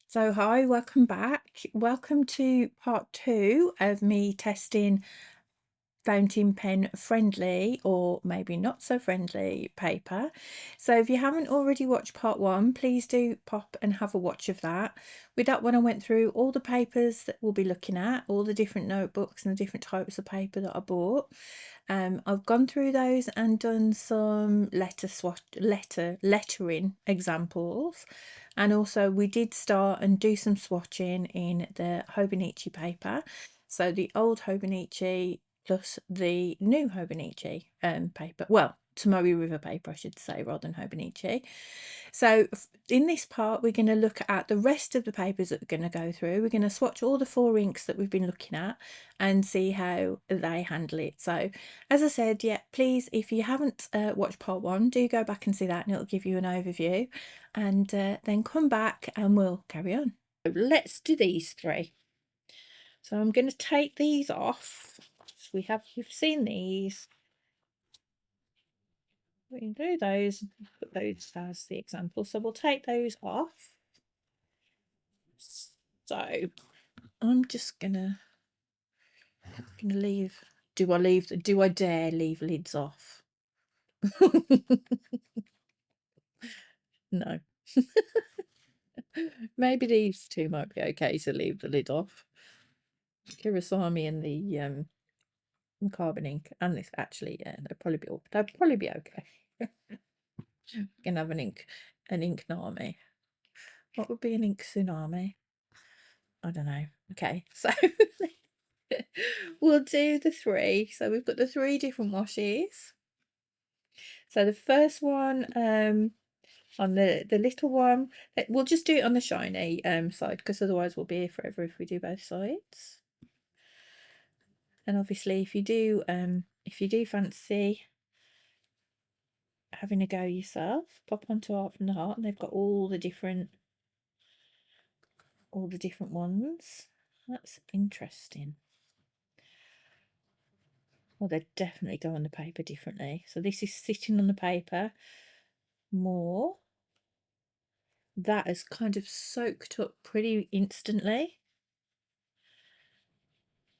So hi, welcome back. Welcome to part 2 of me testing fountain pen friendly or maybe not so friendly paper. So if you haven't already watched part 1, please do pop and have a watch of that. With that one I went through all the papers that we'll be looking at, all the different notebooks and the different types of paper that I bought. I've gone through those and done some lettering examples, and also we did start and do some swatching in the Hobonichi paper, so the old Hobonichi plus the new Hobonichi paper, well, Tomoe River paper I should say, rather than Hobonichi. So in this part we're going to look at the rest of the papers that we're going to go through. We're going to swatch all the 4 inks that we've been looking at and see how they handle it. So as I said, yeah, please, if you haven't watched part 1, do go back and see that, and it'll give you an overview, and then come back and we'll carry on. So let's do these 3. So I'm going to take these off. So you've seen these. We can do those, put those as the example. So we'll take those off. So I'm just gonna leave. Do I dare leave lids off? No. Maybe these 2 might be okay to leave the lid off. Kirasami and the carbon ink, and this actually, yeah, they'll probably be okay. You can have an ink nami. What would be an ink tsunami? I don't know. Okay, so we'll do the 3. So we've got the 3 different washes. So the first one, on the little one, we'll just do it on the shiny side, because otherwise we'll be here forever if we do both sides. And obviously if you do fancy having a go yourself, pop onto Art from the Heart, and they've got all the different ones. That's interesting. Well, they definitely go on the paper differently. So this is sitting on the paper more. That has kind of soaked up pretty instantly.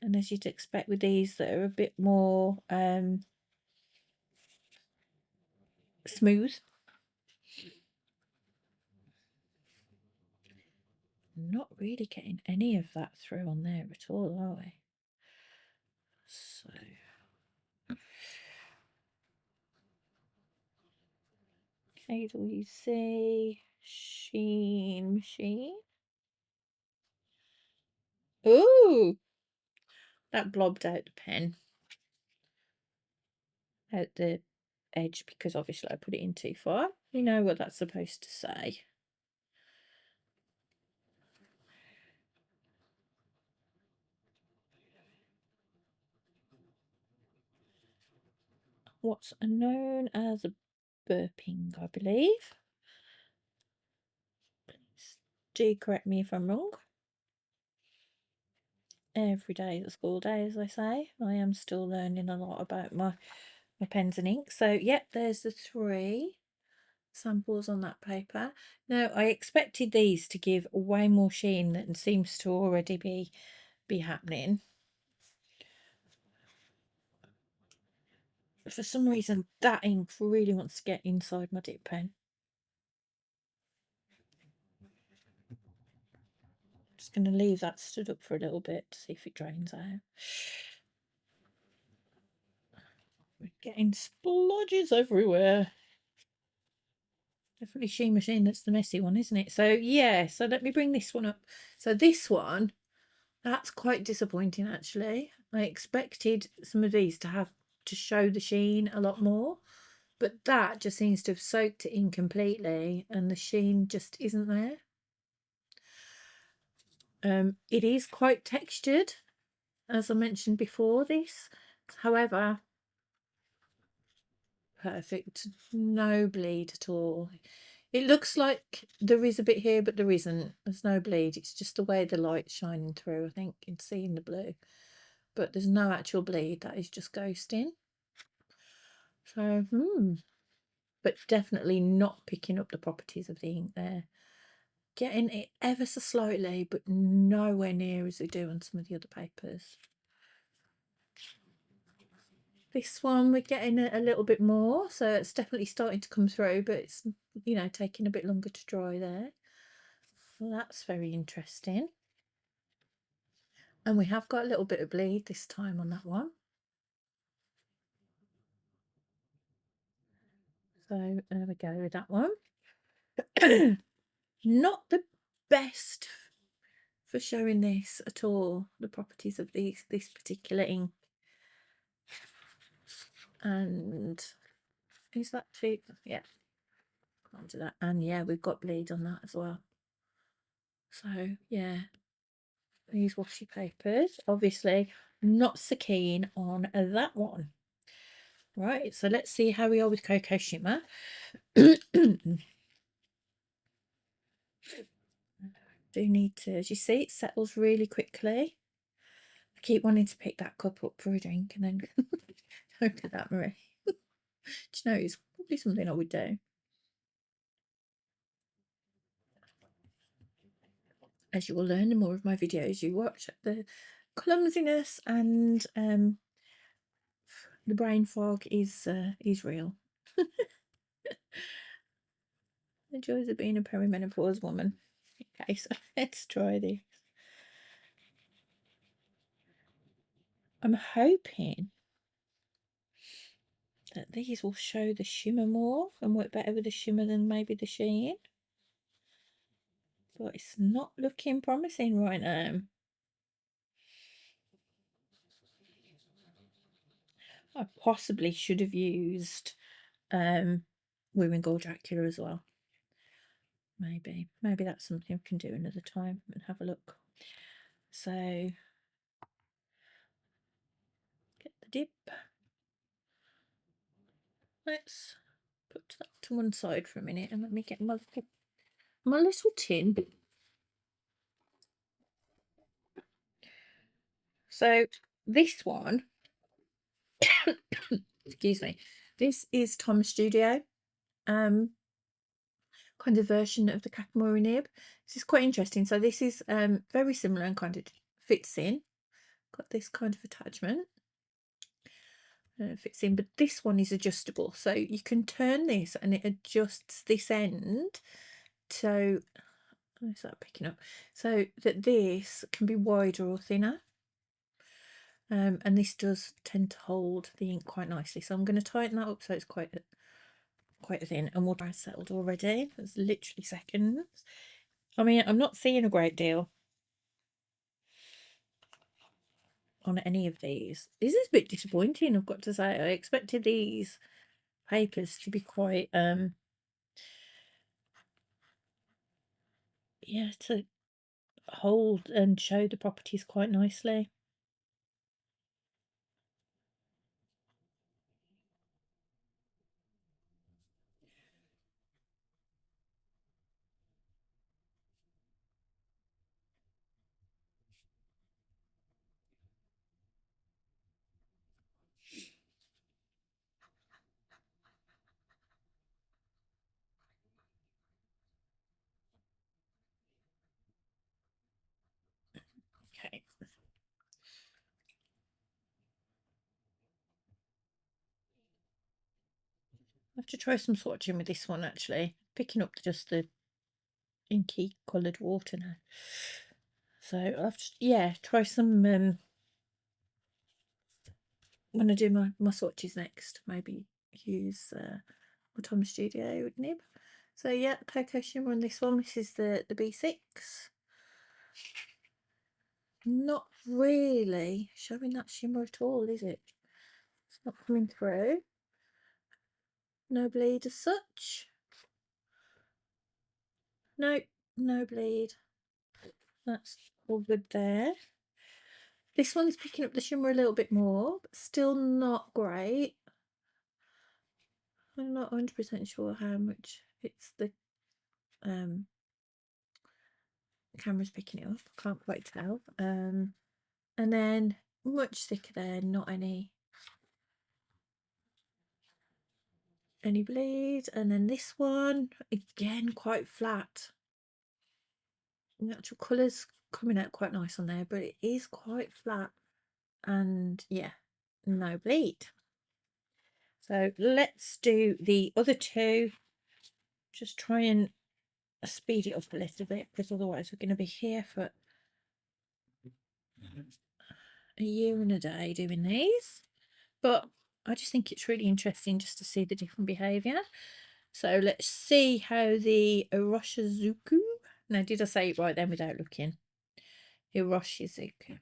And as you'd expect with these that are a bit more smooth. Not really getting any of that through on there at all, are we? So okay, do we see sheen machine? Ooh, that blobbed out the pen out the edge because obviously I put it in too far. You know what that's supposed to say. What's known as a burping, I believe. Please do correct me if I'm wrong. Every day is a school day, as I say. I am still learning a lot about my pens and ink. So yep, there's the 3 samples on that paper. Now I expected these to give way more sheen than seems to already be happening. For some reason that ink really wants to get inside my dip pen. Just going to leave that stood up for a little bit to see if it drains out. We're getting splodges everywhere. Definitely Sheen Machine that's the messy one, isn't it? So yeah, so let me bring this one up. So this one, that's quite disappointing actually. I expected some of these to show the sheen a lot more, but that just seems to have soaked it in completely and the sheen just isn't there. It is quite textured, as I mentioned before this. However, perfect, no bleed at all. It looks like there is a bit here, but there isn't. There's no bleed. It's just the way the light's shining through, I think, in seeing the blue. But there's no actual bleed. That is just ghosting. So, but definitely not picking up the properties of the ink there. Getting it ever so slightly, but nowhere near as they do on some of the other papers. This one we're getting a little bit more, so it's definitely starting to come through, but it's, you know, taking a bit longer to dry there. So that's very interesting. And we have got a little bit of bleed this time on that one. So there we go with that one. Not the best for showing this at all, the properties of this particular ink. And is that too? Yeah, can't do that. And yeah, we've got bleed on that as well. So yeah, these washi papers, obviously not so keen on that one. Right, so let's see how we are with Cocoa Shimmer. Do need to, as you see, it settles really quickly. I keep wanting to pick that cup up for a drink and then don't do that, Marie. Do you know, it's probably something I would do. As you will learn in more of my videos you watch, the clumsiness and the brain fog is real. The joys of being a perimenopause woman. Okay, so let's try this. I'm hoping that these will show the shimmer more and work better with the shimmer than maybe the sheen. But it's not looking promising right now. I possibly should have used Women Gold Dracula as well. Maybe that's something we can do another time and have a look. So get the dip. Let's put that to one side for a minute and let me get my little tin. So this one, excuse me, this is Tom's Studio kind of version of the Kakimori nib. This is quite interesting. So this is very similar and kind of fits in. Got this kind of attachment. Fits in, but this one is adjustable, so you can turn this and it adjusts this end. So is that picking up? So that this can be wider or thinner. And this does tend to hold the ink quite nicely. So I'm going to tighten that up so it's quite thin, and water has settled already. That's literally seconds. I mean, I'm not seeing a great deal on any of these. This is a bit disappointing, I've got to say. I expected these papers to be quite yeah, to hold and show the properties quite nicely. Okay. I have to try some swatching with this one actually. Picking up just the inky coloured water now. So I'll have to, yeah, try some when I do my swatches next. Maybe use my Tom Studio nib. So yeah, Cocoa Shimmer on this one. This is the B6. Not really showing that shimmer at all, is it? It's not coming through. No bleed as such. Nope, no bleed. That's all good there. This one's picking up the shimmer a little bit more, but still not great. I'm not 100% sure how much it's the camera's picking it up. I can't quite tell. And then much thicker there, not any any bleed. And then this one, again, quite flat. The actual colours coming out quite nice on there, but it is quite flat. And yeah, no bleed. So let's do the other two. Just try and speed it up a little bit, because otherwise we're going to be here for a year and a day doing these. But I just think it's really interesting just to see the different behaviour. So let's see how the Iroshizuku. Now, did I say it right then without looking? Iroshizuku.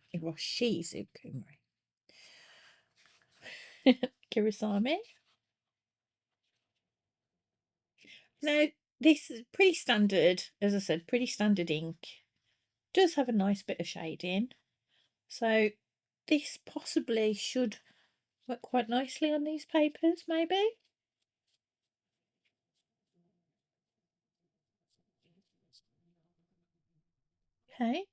Kirasami. Now, this is pretty standard, as I said, pretty standard ink. Does have a nice bit of shading. So this possibly should work quite nicely on these papers, maybe. Okay.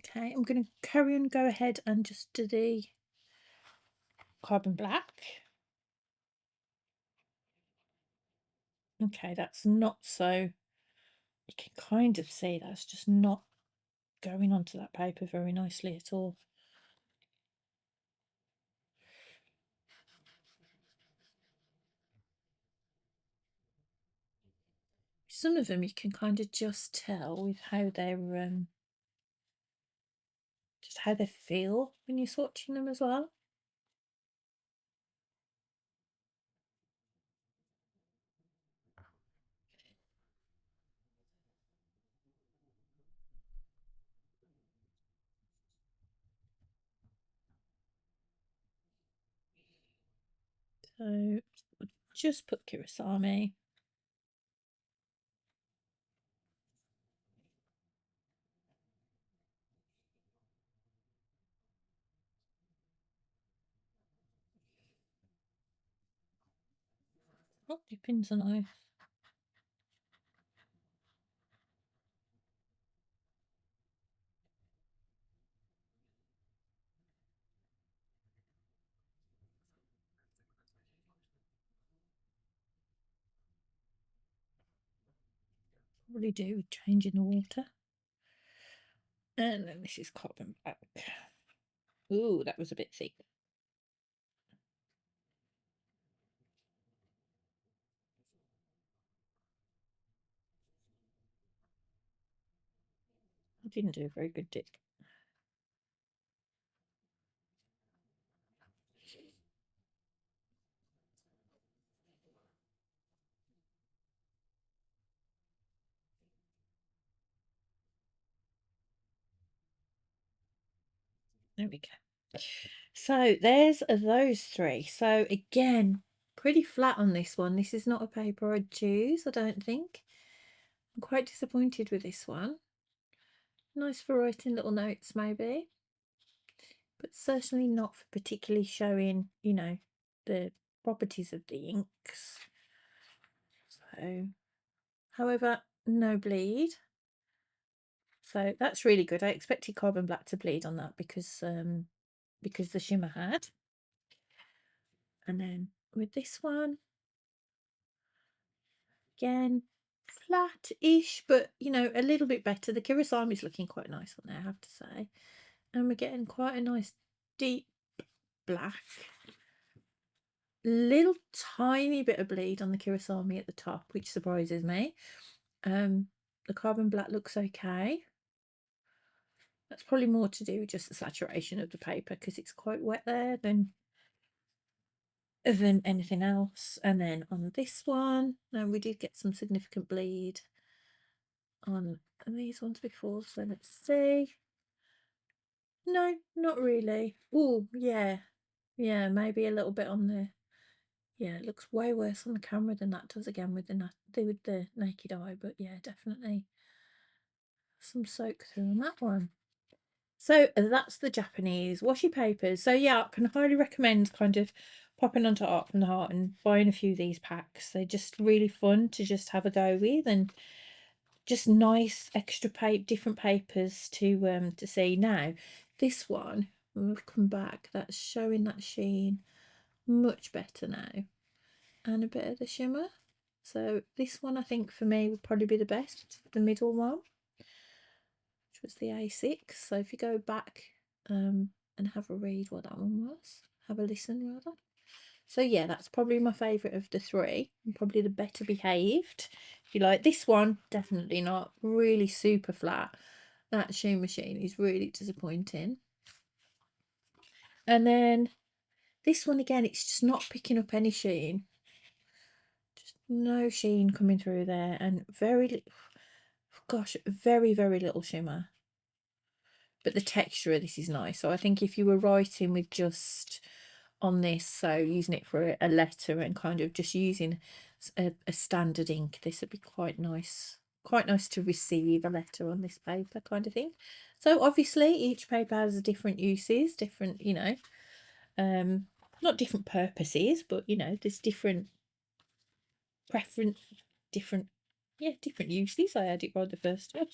Okay, I'm going to carry on, go ahead and just do the carbon black. Okay, that's not so, you can kind of see that's just not going onto that paper very nicely at all. Some of them you can kind of just tell with how they're just how they feel when you're swatching them as well. So just put Kirasami. Oh, your pins are nice. Probably do with changing the water. And then this is carbon black. Ooh, that was a bit thick. I didn't do a very good dip. There we go. So there's those three. So again, pretty flat on this one. This is not a paper I'd choose, I don't think. I'm quite disappointed with this one. Nice for writing little notes maybe, but certainly not for particularly showing, you know, the properties of the inks. So, however, no bleed. So that's really good. I expected carbon black to bleed on that because the shimmer had. And then with this one, again, flat-ish, but you know, a little bit better. The Kirasami is looking quite nice on there, I have to say. And we're getting quite a nice deep black. Little tiny bit of bleed on the Kirasami at the top, which surprises me. The carbon black looks okay. That's probably more to do with just the saturation of the paper because it's quite wet there than anything else. And then on this one, we did get some significant bleed on these ones before, so let's see. No, not really. Oh, yeah. Yeah, maybe a little bit on the, yeah, it looks way worse on the camera than that does again with the naked eye, but yeah, definitely some soak through on that one. So that's the Japanese washi papers. So yeah, I can highly recommend kind of popping onto Art from the Heart and buying a few of these packs. They're just really fun to just have a go with, and just nice extra different papers to see. Now this one, when we've come back, that's showing that sheen much better now. and a bit of the shimmer. So this one I think for me would probably be the best, the middle one, which was the A6. So if you go back and have a read what that one was, have a listen rather. So yeah, that's probably my favourite of the three, and probably the better behaved. If you like this one, definitely not. Really super flat. That Sheen Machine is really disappointing. And then this one again, it's just not picking up any sheen. Just no sheen coming through there, and gosh, very, very little shimmer. But the texture of this is nice. So I think if you were writing with just on this, so using it for a letter and kind of just using a standard ink, this would be quite nice to receive a letter on this paper kind of thing. So obviously each paper has different uses, different, you know, not different purposes, but you know, there's different preference, different uses. I had it right the first time.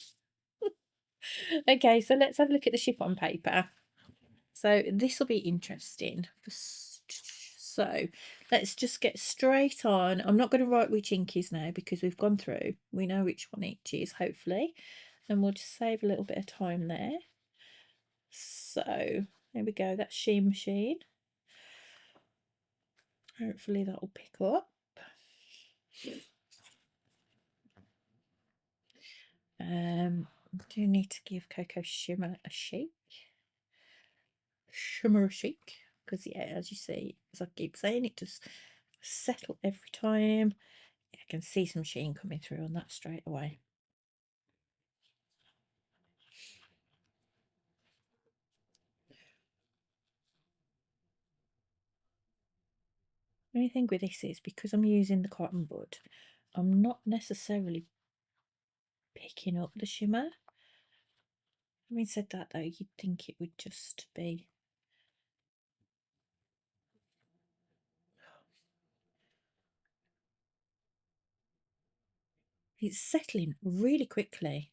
Okay, so let's have a look at the chiffon paper. So this will be interesting. So let's just get straight on. I'm not going to write which ink is now because we've gone through. We know which one each is, hopefully. And we'll just save a little bit of time there. So there we go. That's Sheen Machine. Hopefully that will pick up. Do need to give Cocoa Shimmer a shake. Shimmer a shake. Because yeah, as you see, as I keep saying, it just settle every time. I can see some sheen coming through on that straight away. The only thing with this is because I'm using the cotton bud, I'm not necessarily picking up the shimmer. Having said that though, you'd think it would just be it's settling really quickly.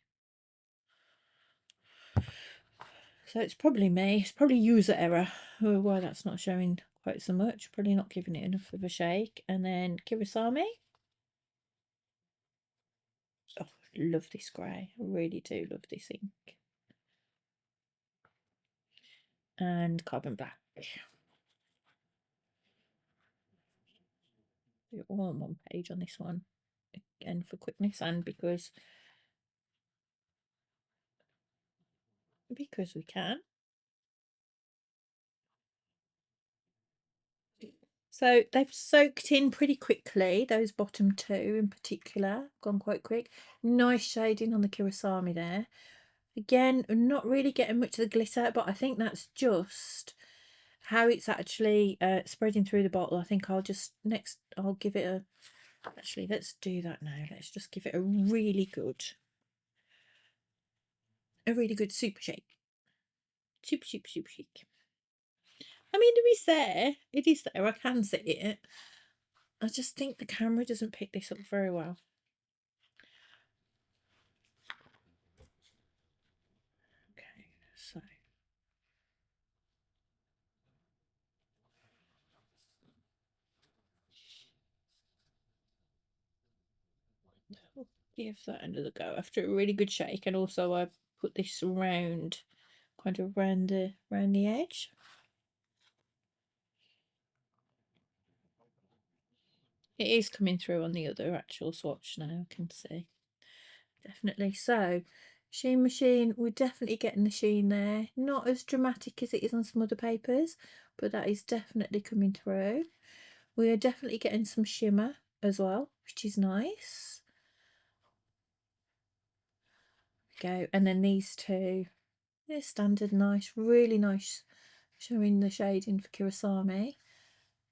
So it's probably me, it's probably user error. Oh, why that's not showing quite so much. Probably not giving it enough of a shake. And then Kirasami. Oh, love this grey. I really do love this ink. And Carbon Black. We're all on one page on this one. Again, for quickness and because we can. So they've soaked in pretty quickly, those bottom two in particular, gone quite quick. Nice shading on the Kirasami there. Again, not really getting much of the glitter, but I think that's just how it's actually spreading through the bottle. I think I'll give it a, actually, let's do that now. Let's just give it a really good super shake. Super shake. I mean, it is there, I can see it. I just think the camera doesn't pick this up very well. Okay, so I'll give that another go after a really good shake, and also I put this round, kind of round the edge. It is coming through on the other actual swatch now, I can see. Definitely. So, Sheen Machine, we're definitely getting the sheen there. Not as dramatic as it is on some other papers, but that is definitely coming through. We are definitely getting some shimmer as well, which is nice. Go, and then these two, they're standard nice, really nice, showing the shading for Kirasami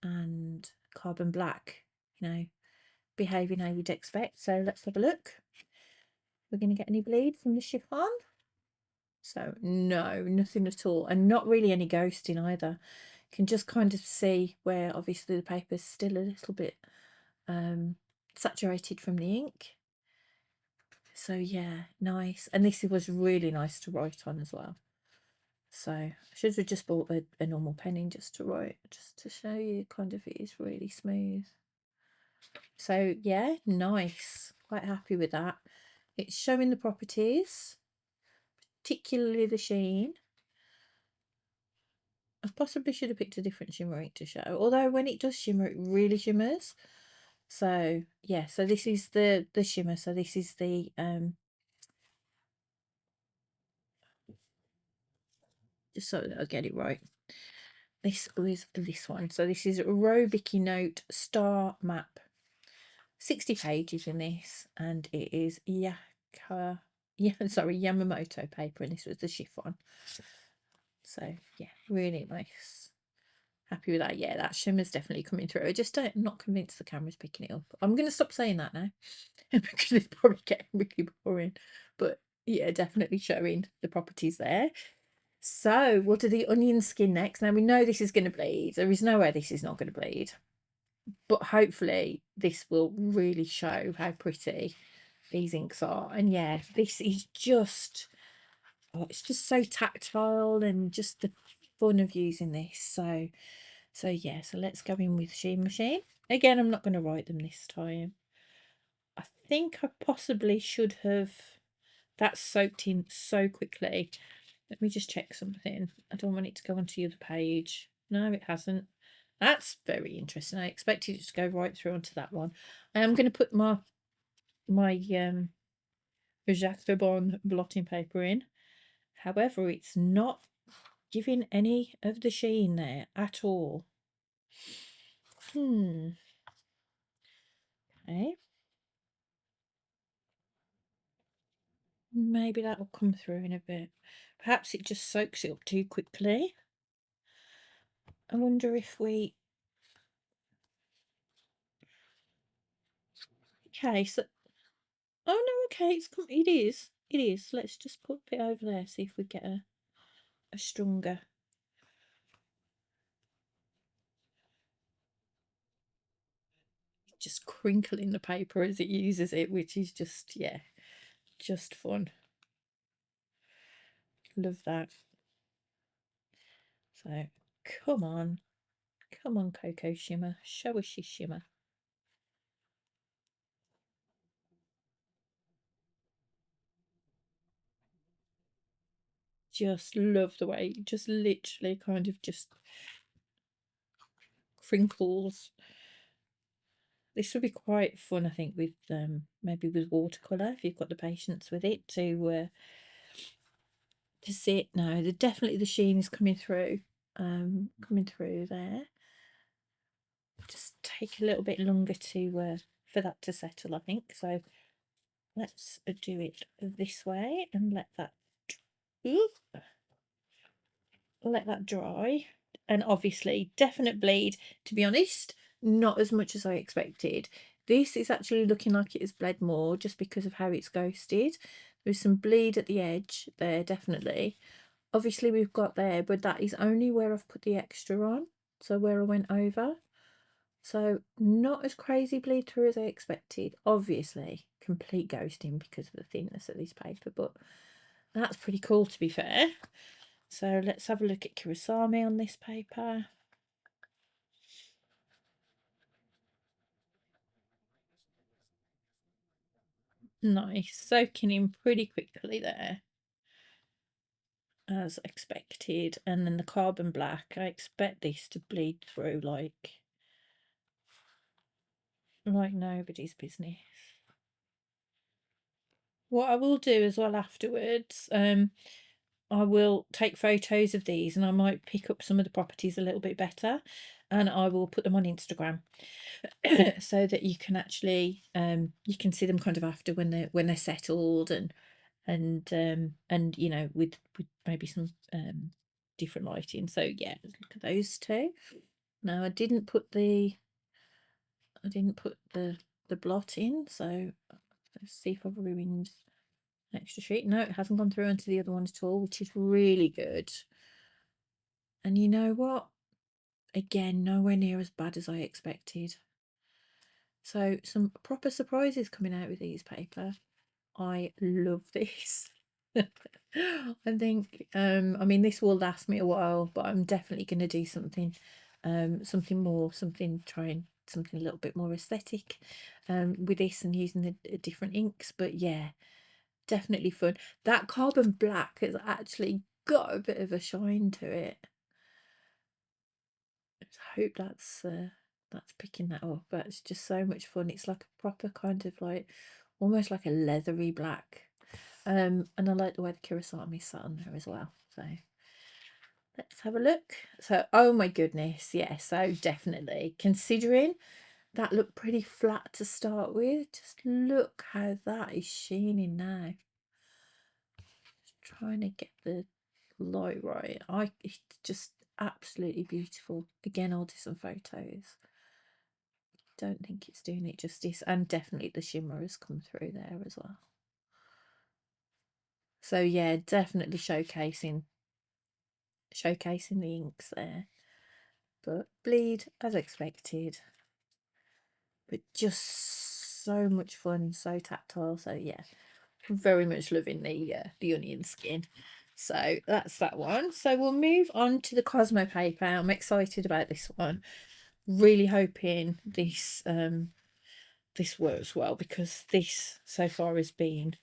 and Carbon Black, you know, behaving how you'd expect. So let's have a look. We're going to get any bleed from the chiffon. So no, nothing at all, and not really any ghosting either. You can just kind of see where obviously the paper's still a little bit saturated from the ink. So yeah, nice. And this was really nice to write on as well. So I should have just bought a normal pen in just to write, just to show you kind of it is really smooth. So yeah, nice. Quite happy with that. It's showing the properties, particularly the sheen. I possibly should have picked a different shimmer ink to show, although when it does shimmer, it really shimmers. So yeah, so this is the shimmer. So this is the just so that I get it right. This was this one. So this is Robicky Note Star Map. 60 pages in this, and it is Yamamoto paper, and this was the chiffon. So yeah, really nice. Happy with that. Yeah, that shimmer's definitely coming through. I just don't, I'm not convinced the camera's picking it up. I'm going to stop saying that now because it's probably getting really boring. But yeah, definitely showing the properties there. So we'll do the onion skin next. Now we know this is going to bleed. There is no way this is not going to bleed. But hopefully this will really show how pretty these inks are. And yeah, this is just, oh, it's just so tactile and just the fun of using this. So yeah, so let's go in with Sheen Machine. Again, I'm not going to write them this time. I think I possibly should have, that soaked in so quickly. Let me just check something. I don't want it to go onto the other page. No, it hasn't. That's very interesting. I expected it to go right through onto that one. I am going to put my Jacques Le Bon blotting paper in. However, it's not giving any of the sheen there at all. Okay. Maybe that will come through in a bit. Perhaps it just soaks it up too quickly. I wonder if we... Okay, so... Oh no, okay, it is. It is. Let's just put it over there, see if we get a stronger... Just crinkling the paper as it uses it, which is just, yeah, just fun. Love that. So, come on. Come on, Cocoa Shimmer. Show us your shimmer. Just love the way it just literally kind of just crinkles. This would be quite fun, I think, with maybe with watercolour, if you've got the patience with it to see it. No, definitely the sheen is coming through there. Just take a little bit longer to for that to settle, I think. So let's do it this way and let that dry. And obviously definite bleed. To be honest, not as much as I expected. This is actually looking like it has bled more just because of how it's ghosted. There's some bleed at the edge there, definitely. Obviously we've got there, but that is only where I've put the extra on, so where I went over. So not as crazy bleed through as I expected. Obviously complete ghosting because of the thinness of this paper, but that's pretty cool, to be fair. So let's have a look at Kurosami on this paper. Nice, soaking in pretty quickly there, as expected. And then the carbon black, I expect this to bleed through like nobody's business. What I will do as well afterwards, I will take photos of these and I might pick up some of the properties a little bit better and I will put them on Instagram so that you can actually you can see them kind of after when they're settled and you know with maybe some different lighting. So yeah, look at those two. Now I didn't put the blot in, so let's see if I've ruined an extra sheet. No, it hasn't gone through into the other ones at all, which is really good. And you know what? Again, nowhere near as bad as I expected. So some proper surprises coming out with these paper. I love this. I think I mean this will last me a while, but I'm definitely going to do something something more, try and something a little bit more aesthetic with this and using the different inks. But yeah, definitely fun. That carbon black has actually got a bit of a shine to it. I hope that's picking that up. But it's just so much fun. It's like a proper kind of like almost like a leathery black. And I like the way the Kurosami sat on there as well. So let's have a look. So, oh my goodness, yeah, so definitely. Considering that looked pretty flat to start with, just look how that is sheening now. Just trying to get the light right. It's just absolutely beautiful. Again, I'll do some photos. Don't think it's doing it justice, and definitely the shimmer has come through there as well. So yeah, definitely showcasing the inks there. But bleed as expected, but just so much fun, so tactile. So yeah, very much loving the onion skin. So that's that one. So we'll move on to the Cosmo paper. I'm excited about this one. Really hoping this this works well, because this so far has been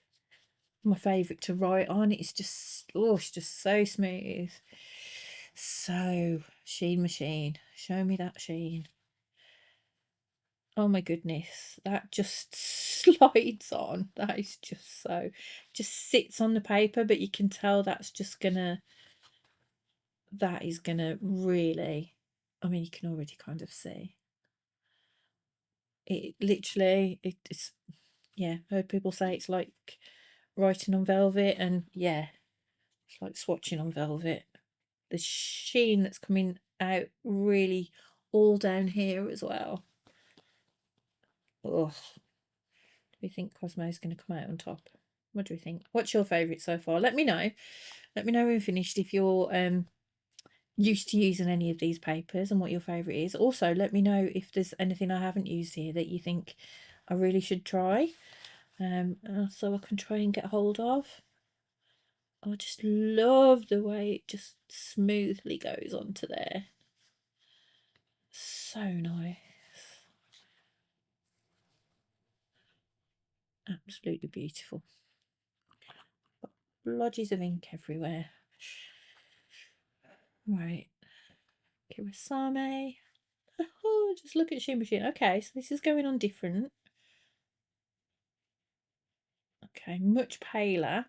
my favourite to write on. It's just, oh, it's just so smooth. So sheen machine, show me that sheen. Oh my goodness, that just slides on. That is just so, just sits on the paper, but you can tell that is gonna really, I mean, you can already kind of see it. Literally, it's, yeah, I heard people say it's like writing on velvet, and yeah, it's like swatching on velvet. The sheen that's coming out really all down here as well. Oh, do we think Cosmo's going to come out on top? What do we think? What's your favourite so far? Let me know. Let me know when we've finished, if you're used to using any of these papers and what your favourite is. Also, let me know if there's anything I haven't used here that you think I really should try, so I can try and get hold of. I just love the way it just smoothly goes onto there. So nice. Absolutely beautiful. Lodges of ink everywhere. Right. Kurosame. Oh, just look at Shin Machine. Okay, so this is going on different. Okay, much paler.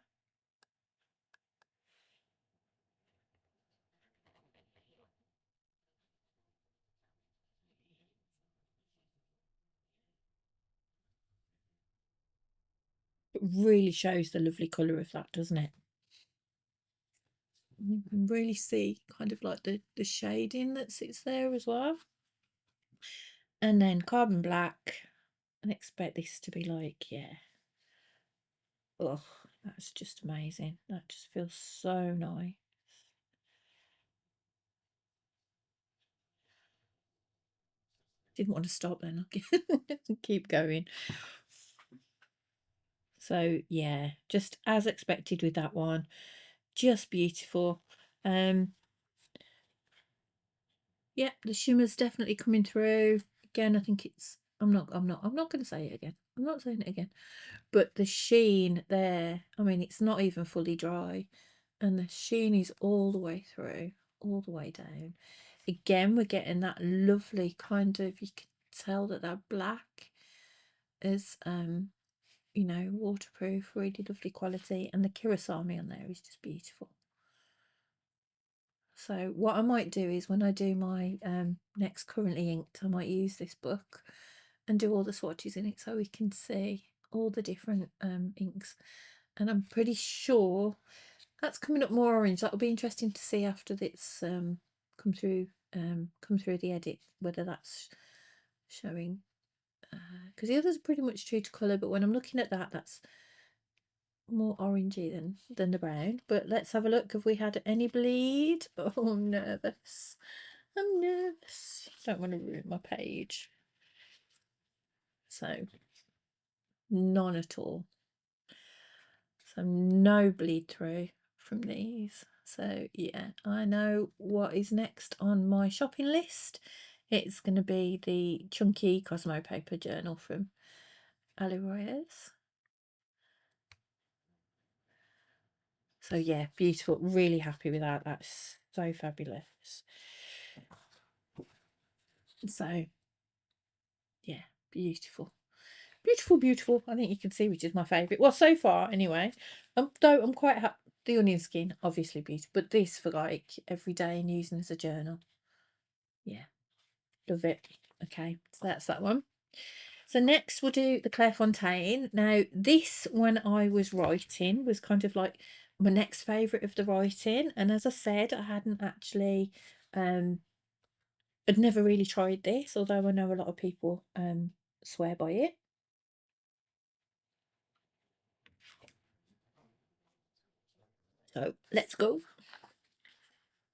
It really shows the lovely colour of that, doesn't it? You can really see kind of like the shading that sits there as well. And then carbon black. And expect this to be like, yeah. Oh, that's just amazing. That just feels so nice. Didn't want to stop then. I'll keep going. So yeah, just as expected with that one. Just beautiful. Yeah, the shimmer's definitely coming through. Again, I think it's, I'm not going to say it again. I'm not saying it again. But the sheen there, I mean, it's not even fully dry, and the sheen is all the way through, all the way down. Again, we're getting that lovely kind of, you can tell that black is, you know, waterproof, really lovely quality, and the Kurosami on there is just beautiful. So what I might do is, when I do my next currently inked, I might use this book and do all the swatches in it, so we can see all the different inks. And I'm pretty sure that's coming up more orange. That'll be interesting to see after it's come through the edit, whether that's showing, because the others are pretty much true to colour, but when I'm looking at that, that's more orangey than the brown. But let's have a look. Have we had any bleed? Oh, I'm nervous. I'm nervous. Don't want to ruin my page. So none at all. So no bleed through from these. So yeah, I know what is next on my shopping list. It's going to be the chunky Cosmo Paper journal from Rhodia's. So yeah, beautiful. Really happy with that. That's so fabulous. So yeah, beautiful. Beautiful, beautiful. I think you can see which is my favourite. Well, so far anyway. Though I'm quite happy. The onion skin, obviously beautiful. But this for like every day and using as a journal. Yeah, love it. Okay, so that's that one. So next we'll do the Clairefontaine. Now this, when I was writing, was kind of like my next favourite of the writing. And as I said, I hadn't actually, I'd never really tried this, although I know a lot of people swear by it. So let's go.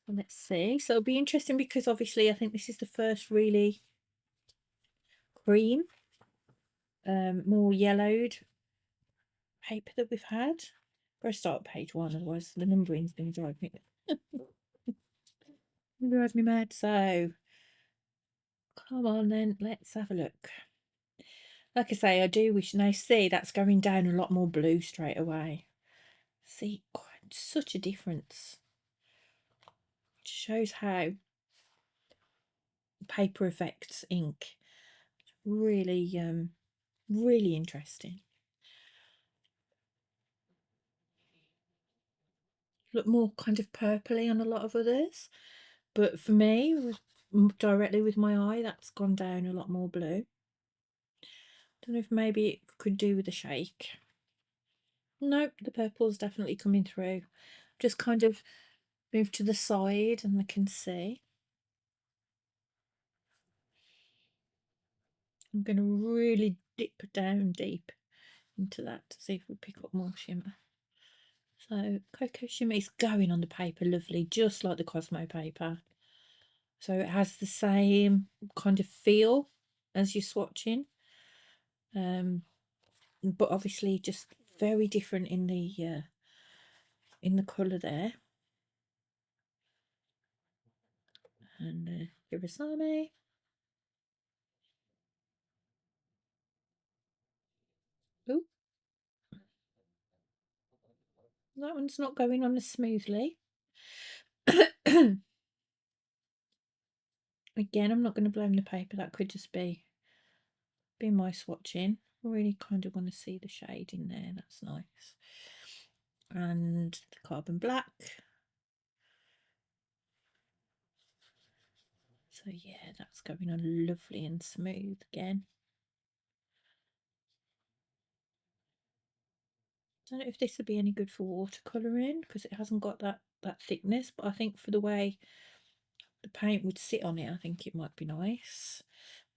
Let's see. So it'll be interesting because obviously I think this is the first really cream, more yellowed paper that we've had. Better start at page 1, otherwise the numbering's going to drive me mad. So come on then, let's have a look. Like I say, I do wish, now see, that's going down a lot more blue straight away. See, such a difference. It shows how paper affects ink. Really, really interesting. Look more kind of purpley on a lot of others, but for me, directly with my eye, that's gone down a lot more blue. Don't know if maybe it could do with the shake. Nope, the purple's definitely coming through. Just kind of move to the side and I can see. I'm going to really dip down deep into that to see if we pick up more shimmer. So Cocoa Shimmer is going on the paper lovely, just like the Cosmo paper. So it has the same kind of feel as you're swatching. But obviously just very different in the colour there. And Hirasame. Oh, that one's not going on as smoothly. Again, I'm not going to blame the paper. That could just be my swatching. I really kind of want to see the shade in there. That's nice. And the carbon black. So yeah, that's going on lovely and smooth again. Don't know if this would be any good for watercolouring because it hasn't got that thickness, but I think for the way the paint would sit on it, I think it might be nice.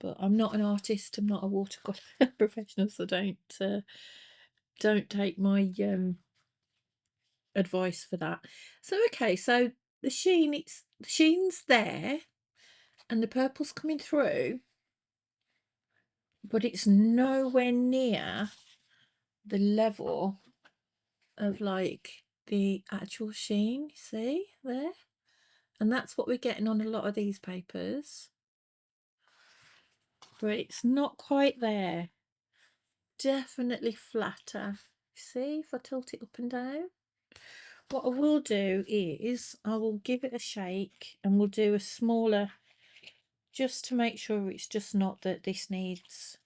But I'm not an artist, I'm not a watercolour professional, so don't take my advice for that. So okay, so the sheen's there and the purple's coming through, but it's nowhere near the level of like the actual sheen, you see there? And that's what we're getting on a lot of these papers. But it's not quite there. Definitely flatter. See if I tilt it up and down. What I will do is I will give it a shake and we'll do a smaller, just to make sure it's just not that this needs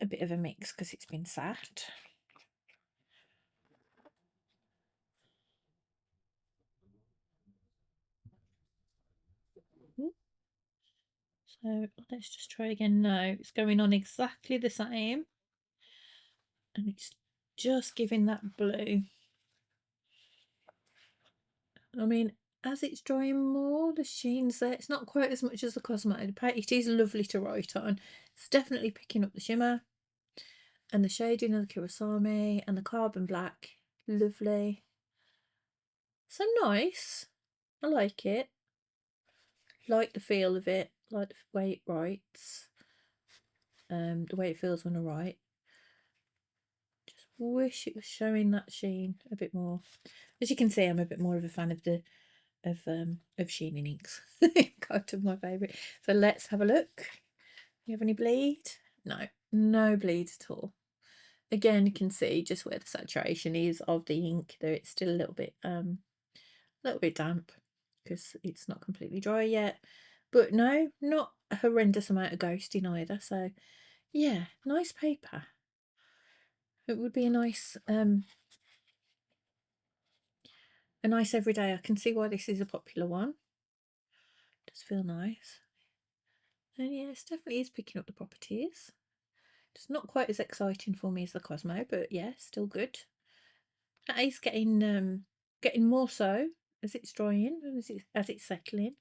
a bit of a mix because it's been sat. So let's just try again. No, it's going on exactly the same. And it's just giving that blue. I mean, as it's drying more, the sheen's there. It's not quite as much as the Cosmo. It is lovely to write on. It's definitely picking up the shimmer. And the shading of the Kurosame and the carbon black. Lovely. So nice. I like it. Like the feel of it. Like the way it writes. The way it feels when I write. Just wish it was showing that sheen a bit more. As you can see, I'm a bit more of a fan of the of sheening inks. Kind of my favourite. So let's have a look. You have any bleed? No, no bleed at all. Again, you can see just where the saturation is of the ink. There, it's still a little bit damp because it's not completely dry yet. But no, not a horrendous amount of ghosting either. So yeah, nice paper. It would be a nice everyday. I can see why this is a popular one. Does feel nice. And yeah, it definitely is picking up the properties. It's not quite as exciting for me as the Cosmo, but yeah, still good. That is getting more so as it's drying and as it's settling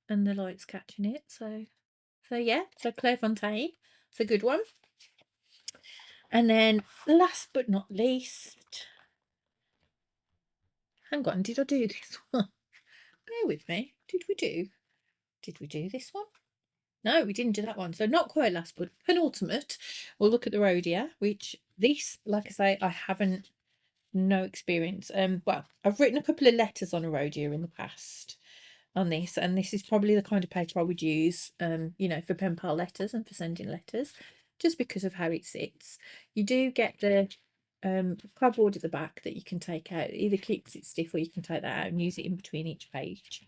and the light's catching it. So yeah, so Clairefontaine, it's a good one. And then last but not least, hang on, did I do this one? Bear with me. Did we do this one? No, we didn't do that one. So not quite last, but penultimate. We'll look at the Rhodia, which this, like I say, I haven't no experience. Well, I've written a couple of letters on a Rhodia in the past on this, and this is probably the kind of paper I would use, you know, for pen pal letters and for sending letters, just because of how it sits. You do get the cardboard at the back that you can take out. It either keeps it stiff or you can take that out and use it in between each page.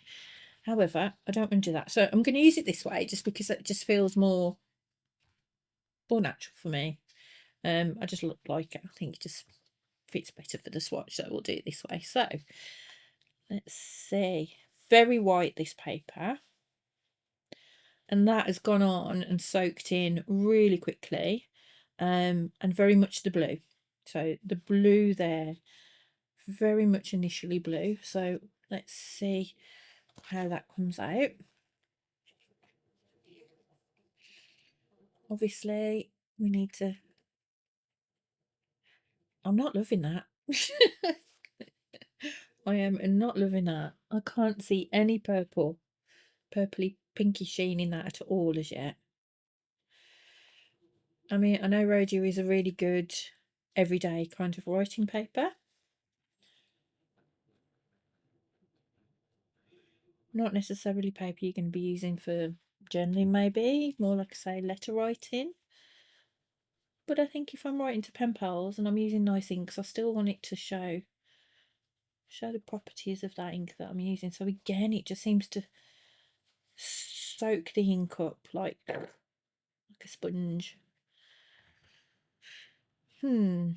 However, I don't want to do that, so I'm going to use it this way just because it just feels more natural for me. I just look like it. I think it just fits better for the swatch, so we'll do it this way. So let's see, very white this paper, and that has gone on and soaked in really quickly, and very much the blue. So the blue there, very much initially blue. So let's see how that comes out. Obviously we need to, I'm not loving that. I am not loving that. I can't see any purpley pinky sheen in that at all as yet. I mean, I know Rhodia is a really good everyday kind of writing paper. Not necessarily paper you're going to be using for journaling, maybe more like, say, letter writing. But I think if I'm writing to pen pals and I'm using nice inks, I still want it to show the properties of that ink that I'm using. So again, it just seems to soak the ink up like a sponge. Okay.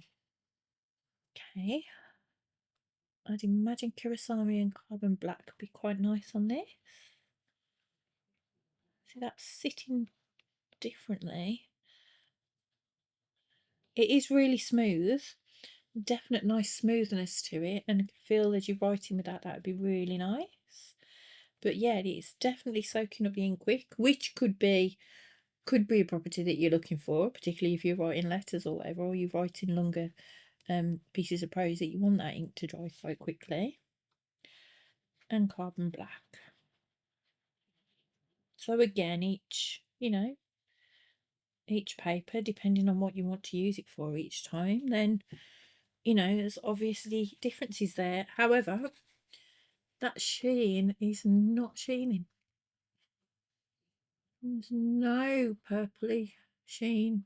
I'd imagine Kurosami and Carbon Black would be quite nice on this. See, that's sitting differently. It is really smooth. Definite nice smoothness to it, and I feel as you're writing with that would be really nice. But yeah, it's definitely soaking up the ink quick, which could be a property that you're looking for, particularly if you're writing letters or whatever, or you're writing longer pieces of prose that you want that ink to dry quite quickly. And Carbon Black. So again, each paper, depending on what you want to use it for each time, then there's obviously differences there. However, that sheen is not sheening. There's no purpley sheen.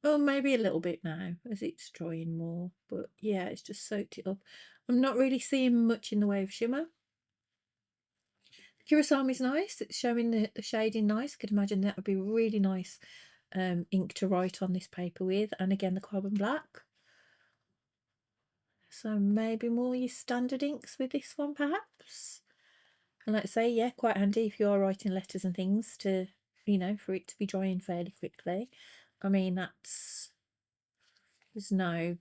Oh, maybe a little bit now as it's drying more, but yeah, it's just soaked it up. I'm not really seeing much in the way of shimmer. Kurosami's nice. It's showing the shading nice. I could imagine that would be really nice ink to write on this paper with, and again the Carbon Black. So maybe more your standard inks with this one perhaps. And like I say, yeah, quite handy if you are writing letters and things to, for it to be drying fairly quickly. I mean, there's no, you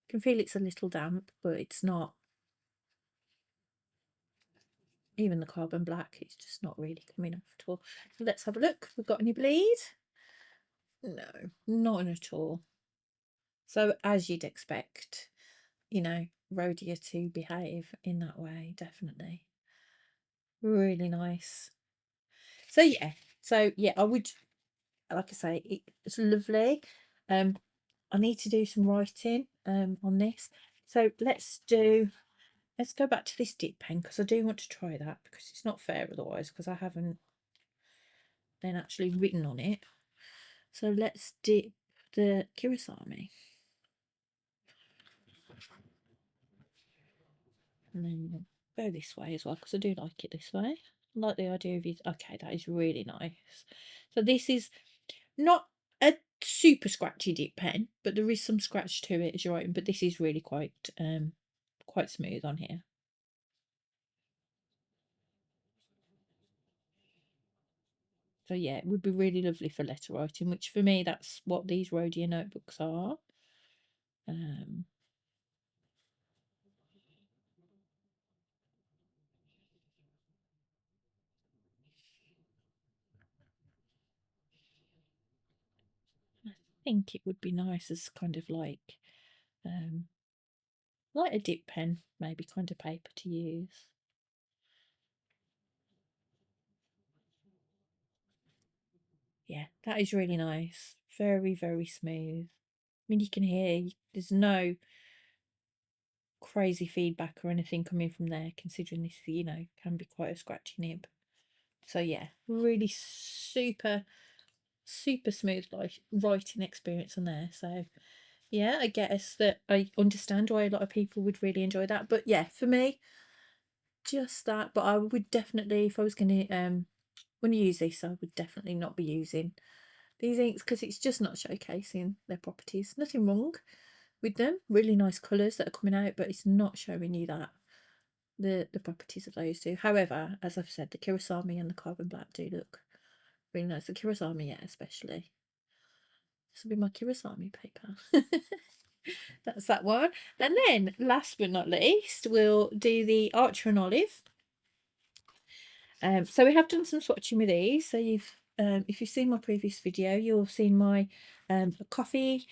can feel it's a little damp, but it's not. Even the Carbon Black, it's just not really coming off at all. So let's have a look. We've got any bleed? No, not at all. So as you'd expect, Rhodia to behave in that way, definitely. Really nice. So yeah, I would, like I say, it's lovely. I need to do some writing on this. So let's do let's go back to this dip pen because I do want to try that, because it's not fair otherwise, because I haven't then actually written on it. So let's dip the Kirasami. And then go this way as well, because I do like it this way. I like the idea of it. Okay, that is really nice. So this is not a super scratchy dip pen, but there is some scratch to it as you're writing, but this is really quite smooth on here. So yeah, it would be really lovely for letter writing, which for me, that's what these Rhodia notebooks are. I think it would be nice as kind of like a dip pen, maybe, kind of paper to use. Yeah, that is really nice. Very, very smooth. I mean, you can hear there's no crazy feedback or anything coming from there, considering this, can be quite a scratchy nib. So yeah, really super, super smooth writing experience on there. So yeah, I guess that I understand why a lot of people would really enjoy that. But yeah, for me, just that. But I would definitely, if I was going to when you use this, I would definitely not be using these inks, because it's just not showcasing their properties. Nothing wrong with them. Really nice colours that are coming out, but it's not showing you that the properties of those two. However, as I've said, the Kirasami and the Carbon Black do look really nice. The Kirasami, yeah, especially. This will be my Kirasami paper. That's that one. And then, last but not least, we'll do the Archer and Olive. So we have done some swatching with these. So if you've seen my previous video, you'll have seen my coffee,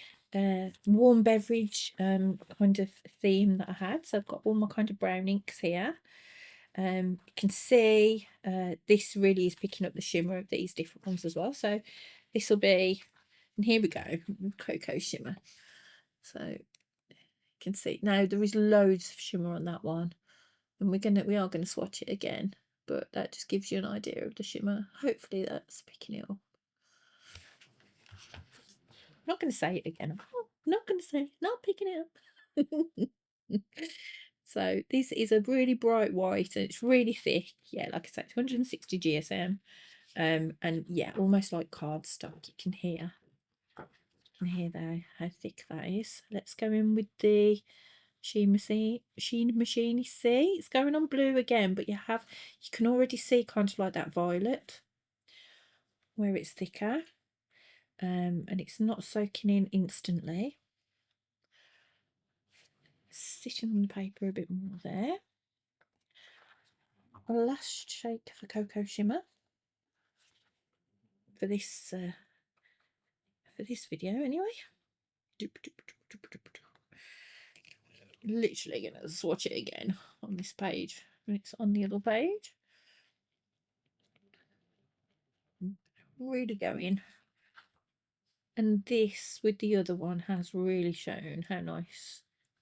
warm beverage kind of theme that I had. So I've got all my kind of brown inks here. You can see this really is picking up the shimmer of these different ones as well. So this will be, and here we go, cocoa shimmer. So you can see now there is loads of shimmer on that one, and we are gonna swatch it again, but that just gives you an idea of the shimmer. Hopefully that's picking it up. I'm not gonna say it again. I'm not gonna say not picking it up. So this is a really bright white, and it's really thick. Yeah, like I said, 260 GSM. And yeah, almost like cardstock. You can hear there how thick that is. Let's go in with the Sheen Machine. You see, it's going on blue again, but you can already see kind of like that violet where it's thicker. And it's not soaking in instantly. Sitting on the paper a bit more there. A last shake for Cocoa Shimmer for this video anyway. Literally gonna swatch it again on this page when it's on the other page. Really going. And this with the other one has really shown how nice,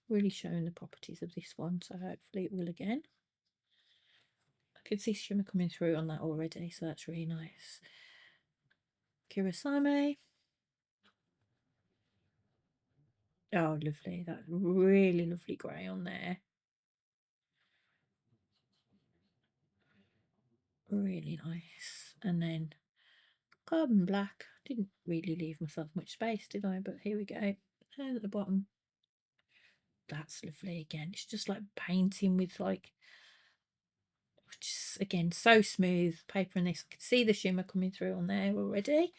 really shown the properties of this one. So hopefully it will again. I can see shimmer coming through on that already, so that's really nice. Kirasame. Oh, lovely. That really lovely grey on there. Really nice. And then Carbon Black. Didn't really leave myself much space, did I? But here we go. And at the bottom. That's lovely again. It's just like painting with like, just again, so smooth paper in this. I can see the shimmer coming through on there already.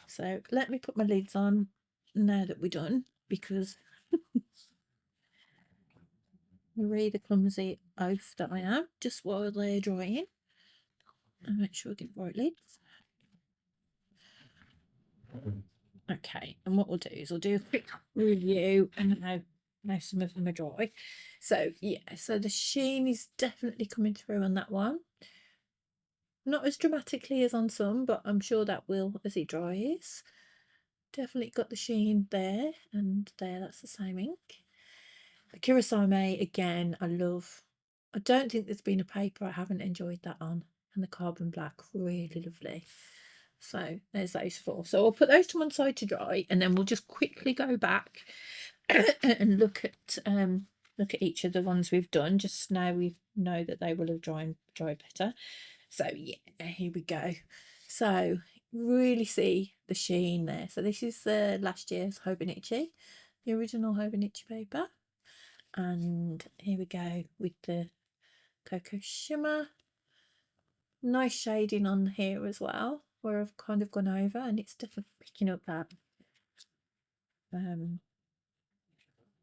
So let me put my lids on now that we're done, because really the clumsy oaf that I am, just while they're drying. And make sure I get the right lids. Okay, and what we'll do is we'll do a quick review and now some of them are dry. So yeah, so the sheen is definitely coming through on that one. Not as dramatically as on some, but I'm sure that will as it dries. Definitely got the sheen there and there, that's the same ink. Kurosame, again, I love. I don't think there's been a paper I haven't enjoyed that on. And the carbon black, really lovely. So there's those four. So I'll put those to one side to dry, and then we'll just quickly go back and look at each of the ones we've done. Just now we know that they will have dried better. So yeah, here we go. So really see the sheen there. So this is the last year's Hobonichi, the original Hobonichi paper. And here we go with the cocoa shimmer. Nice shading on here as well, where I've kind of gone over, and it's definitely picking up that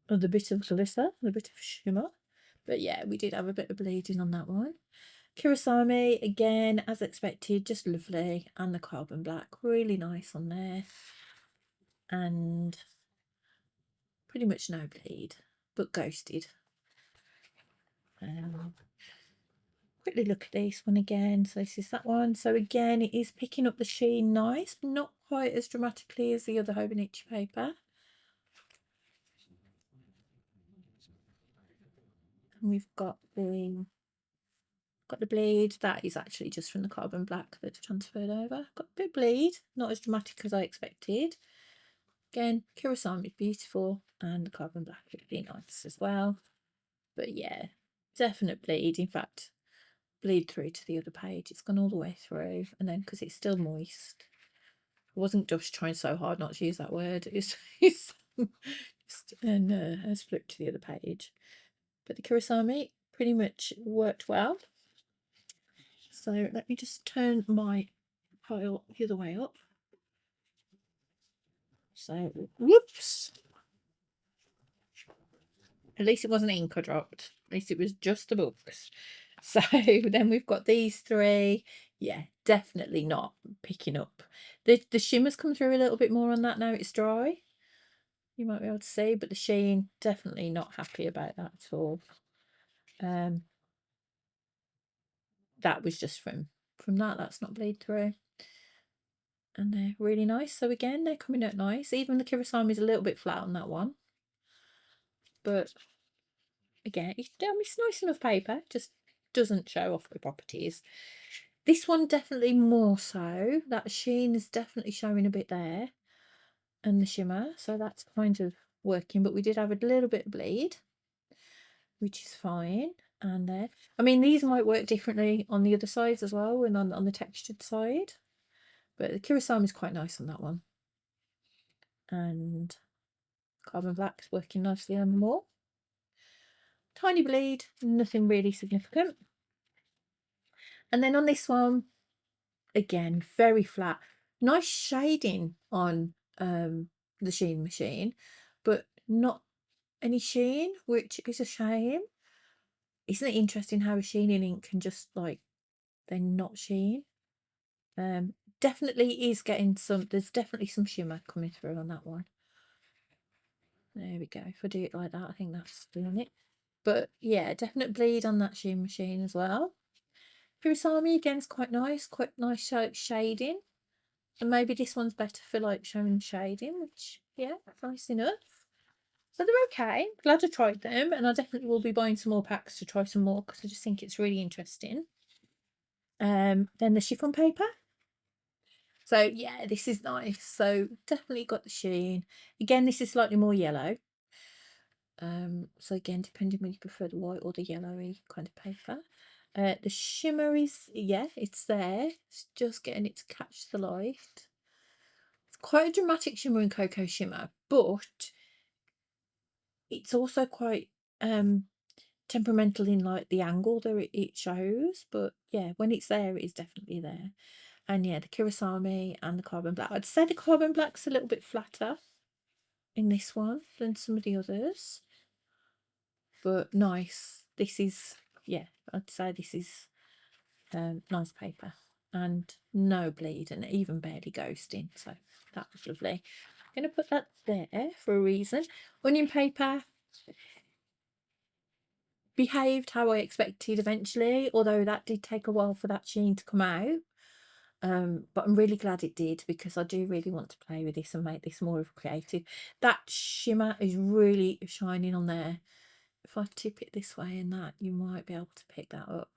the bit of glitter, the bit of shimmer. But yeah, we did have a bit of bleeding on that one. Kurosame, again, as expected, just lovely. And the carbon black, really nice on there. And pretty much no bleed, but ghosted. Quickly look at this one again. So this is that one. So again, it is picking up the sheen nice, but not quite as dramatically as the other Hobonichi paper. And we've got the bleed. That is actually just from the carbon black that's transferred over. Got a bit of bleed, not as dramatic as I expected. Again, Kurosame is beautiful, and the carbon black would be nice as well. But yeah, definite bleed. In fact, bleed through to the other page. It's gone all the way through, and then because it's still moist, I wasn't just trying so hard not to use that word. It's just and has flipped to the other page. But the Kurosame pretty much worked well. So let me just turn my pile the other way up. So whoops. At least it wasn't ink I dropped. At least it was just the books. So then we've got these three. Yeah, definitely not picking up. The shimmer's come through a little bit more on that now it's dry. You might be able to see, but the sheen, definitely not happy about that at all. That was just from that's not bleed through. And they're really nice. So again, they're coming out nice. Even the Kurosame is a little bit flat on that one. But again, it's nice enough paper, just doesn't show off the properties. This one definitely more so. That sheen is definitely showing a bit there, and the shimmer, so that's kind of working. But we did have a little bit of bleed, which is fine. And there, I mean, these might work differently on the other sides as well, and on the textured side. But the Kurosame is quite nice on that one, and carbon black's working nicely on them all. Tiny bleed, nothing really significant. And then on this one, again, very flat. Nice shading on the sheen machine, but not any sheen, which is a shame. Isn't it interesting how a sheening ink can just like then not sheen? Definitely is getting some, there's definitely some shimmer coming through on that one. There we go. If I do it like that, I think that's doing it. But yeah, definite bleed on that sheen machine as well. Kurosame again is quite nice shading. And maybe this one's better for like showing shading, which yeah, nice enough. So they're okay. Glad I tried them, and I definitely will be buying some more packs to try some more because I just think it's really interesting. Then the chiffon paper. So yeah, this is nice. So definitely got the sheen. Again, this is slightly more yellow. So again, depending when you prefer the white or the yellowy kind of paper. The shimmer is, yeah, it's there. It's just getting it to catch the light. It's quite a dramatic shimmer in cocoa shimmer, but it's also quite temperamental in like the angle that it shows. But yeah, when it's there, it is definitely there. And yeah, the Kurosame and the carbon black. I'd say the carbon black's a little bit flatter in this one than some of the others. But nice. This is, yeah, I'd say this is nice paper and no bleed and even barely ghosting. So that was lovely. I'm going to put that there for a reason. Onion paper behaved how I expected eventually, although that did take a while for that sheen to come out. But I'm really glad it did because I do really want to play with this and make this more of a creative. That shimmer is really shining on there. if I tip it this way and that, you might be able to pick that up.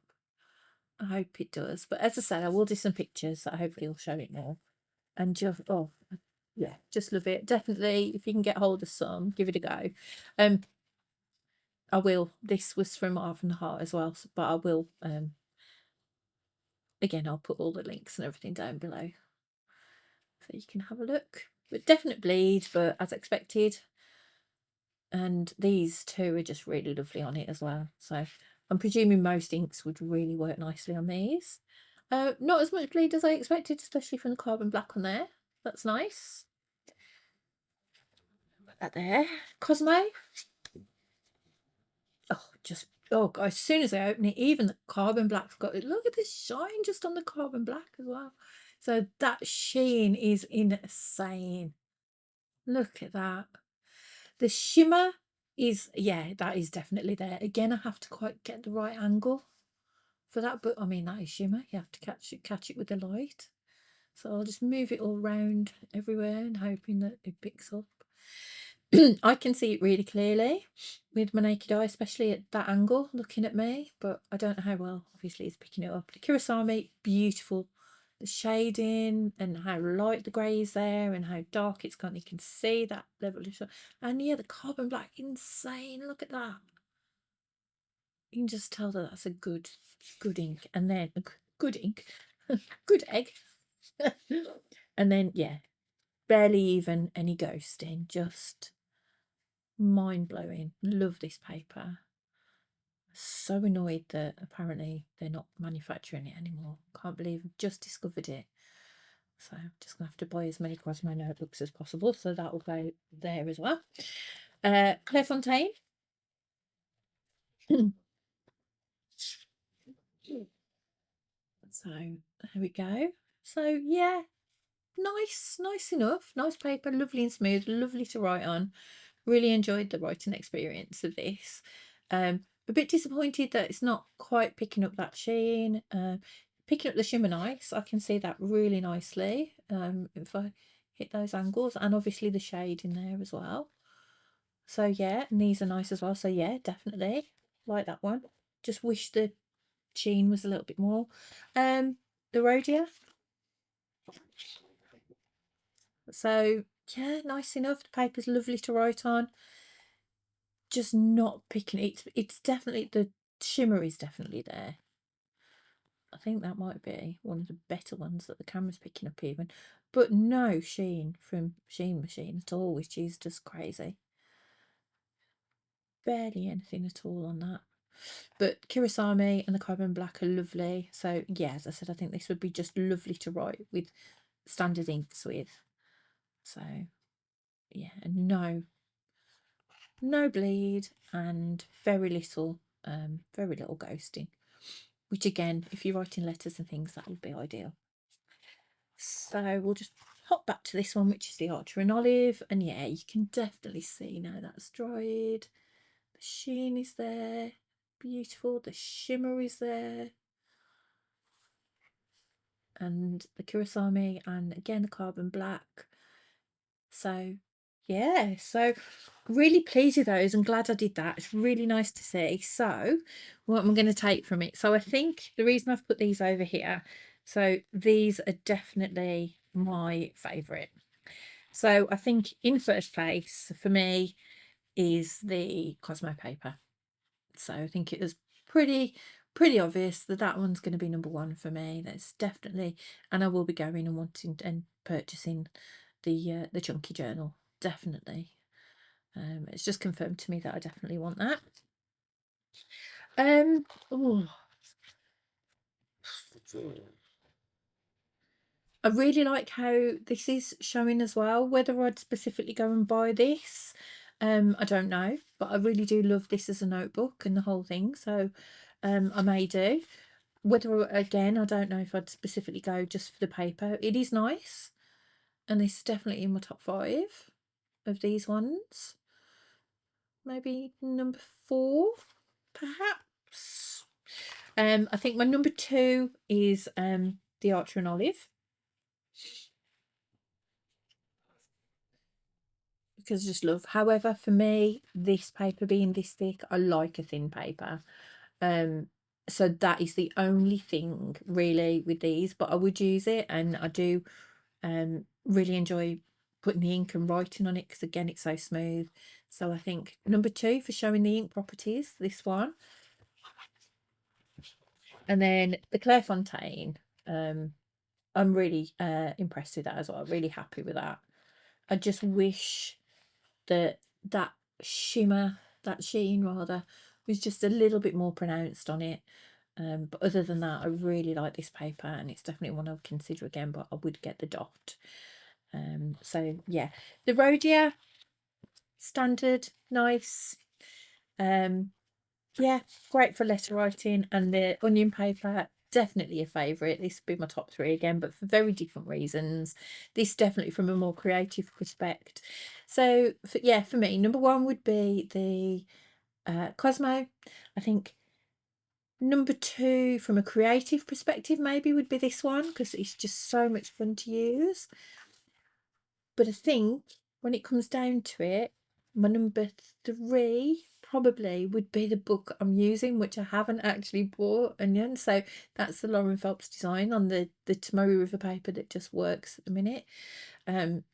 I hope it does. But as I said, I will do some pictures that hopefully will show it more. And just, oh, yeah, just love it. Definitely, if you can get hold of some, give it a go. I will. This was from Art from the Heart as well, but I will. Again, I'll put all the links and everything down below so you can have a look. But definite bleed, but as expected. And these two are just really lovely on it as well. So I'm presuming most inks would really work nicely on these. Not as much bleed as I expected, especially from the carbon black on there. That's nice. Put that there. Cosmo. Oh, just, oh, as soon as I open it, even the carbon black's got it. Look at the shine just on the carbon black as well. So that sheen is insane. Look at that. The shimmer is, yeah, that is definitely there. Again, I have to quite get the right angle for that, but I mean, that is shimmer. You have to catch it with the light. So I'll just move it all around everywhere and hoping that it picks up. I can see it really clearly with my naked eye, especially at that angle looking at me, but I don't know how well obviously it's picking it up. The Kurosami, beautiful. The shading and how light the grey is there and how dark it's gone. You can see that level of shot. And yeah, the carbon black, insane. Look at that. You can just tell that that's a good ink. And then a good ink, good egg. And then, yeah, barely even any ghosting, just mind-blowing. Love this paper. So annoyed that apparently they're not manufacturing it anymore. Can't believe I've just discovered it. So I'm just gonna have to buy as many Cosmo notebooks as possible, so that will go there as well. Clairefontaine. So there we go. So yeah, nice enough. Nice paper, lovely and smooth, lovely to write on. Really enjoyed the writing experience of this. A bit disappointed that it's not quite picking up that sheen. Picking up the shimmer nice. I can see that really nicely. If I hit those angles, and obviously the shade in there as well. So yeah, and these are nice as well. So yeah, definitely like that one. Just wish the sheen was a little bit more. The Rhodia. So yeah, nice enough. The paper's lovely to write on. Just not picking it. It's definitely, the shimmer is definitely there. I think that might be one of the better ones that the camera's picking up even. But no sheen from Sheen Machine at all, which is just crazy. Barely anything at all on that. But Kurosami and the carbon black are lovely. So yeah, as I said, I think this would be just lovely to write with standard inks with. So yeah, and no bleed and very little ghosting, which again, if you're writing letters and things, that would be ideal. So we'll just hop back to this one, which is the Archer and Olive, and yeah, you can definitely see now that's dried. The sheen is there, beautiful. The shimmer is there, and the Kurosami, and again the carbon black. So yeah, so really pleased with those and glad I did that. It's really nice to see. So what I'm going to take from it, so I think the reason I've put these over here, so these are definitely my favorite. So I think in first place for me is the Cosmo Paper. So I think it was pretty obvious that that one's going to be number one for me. That's definitely, and I will be going and wanting and purchasing the chunky journal, definitely. It's just confirmed to me that I definitely want that. Oh, I really like how this is showing as well. Whether I'd specifically go and buy this, I don't know, but I really do love this as a notebook and the whole thing. So I may do. Whether, again, I don't know if I'd specifically go just for the paper. It is nice, and this is definitely in my top 5 of these ones. Maybe number 4, perhaps. I think my number 2 is the Archer and Olive, because I just love. However, for me, this paper being this thick, I like a thin paper. So that is the only thing really with these, but I would use it, and I do really enjoy putting the ink and writing on it because again it's so smooth. So I think number 2 for showing the ink properties, this one. And then the Clairefontaine, I'm really impressed with that as well. Really happy with that. I just wish that that shimmer, that sheen rather, was just a little bit more pronounced on it. But other than that, I really like this paper, and it's definitely one I would consider again, but I would get the dot. So yeah, the Rhodia, standard, nice. Yeah, great for letter writing, and the onion paper, definitely a favourite. This would be my top 3 again, but for very different reasons. This definitely from a more creative perspective. So for me, number 1 would be the Cosmo. I think number 2 from a creative perspective maybe would be this one, because it's just so much fun to use. But I think when it comes down to it, my number 3 probably would be the book I'm using, which I haven't actually bought. And so that's the Lauren Phelps design on the Tomoe River paper that just works at the minute.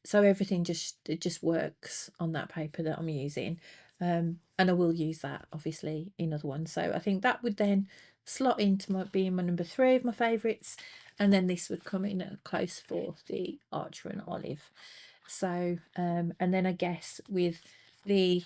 So everything just works on that paper that I'm using. And I will use that obviously in other ones. So I think that would then slot into being my number 3 of my favourites. And then this would come in at a close 4th, the Archer and Olive. So and then I guess with the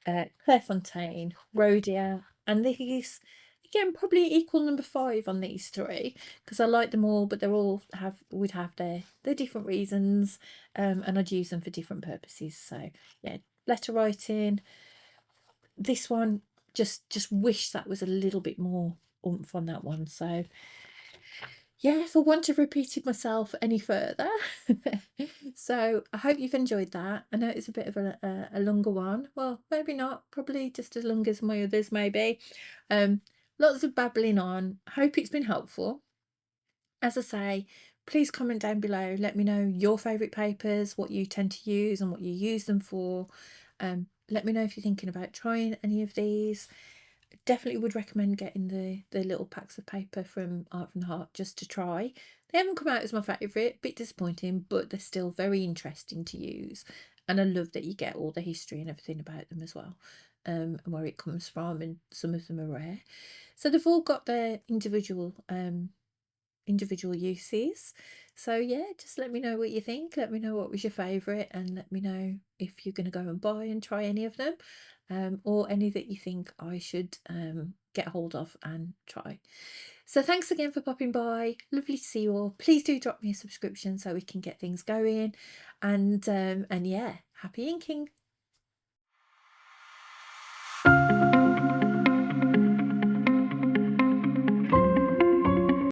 Clairefontaine, Rhodia, and these again probably equal number 5 on these 3, because I like them all, but they're all would have their different reasons, and I'd use them for different purposes. So yeah, letter writing. This one, just wish that was a little bit more oomph on that one. So yeah, if I wouldn't have repeated myself any further. So I hope you've enjoyed that. I know it's a bit of a longer one. Well, maybe not, probably just as long as my others maybe. Lots of babbling on. Hope it's been helpful. As I say, please comment down below. Let me know your favourite papers, what you tend to use and what you use them for. Let me know if you're thinking about trying any of these. Definitely would recommend getting the little packs of paper from Art from the Heart just to try. They haven't come out as my favourite, bit disappointing, but they're still very interesting to use. And I love that you get all the history and everything about them as well, and where it comes from, and some of them are rare. So they've all got their individual uses. So yeah, just let me know what you think. Let me know what was your favourite, and let me know if you're going to go and buy and try any of them, or any that you think I should get hold of and try. So thanks again for popping by. Lovely to see you all. Please do drop me a subscription so we can get things going, and yeah, happy inking.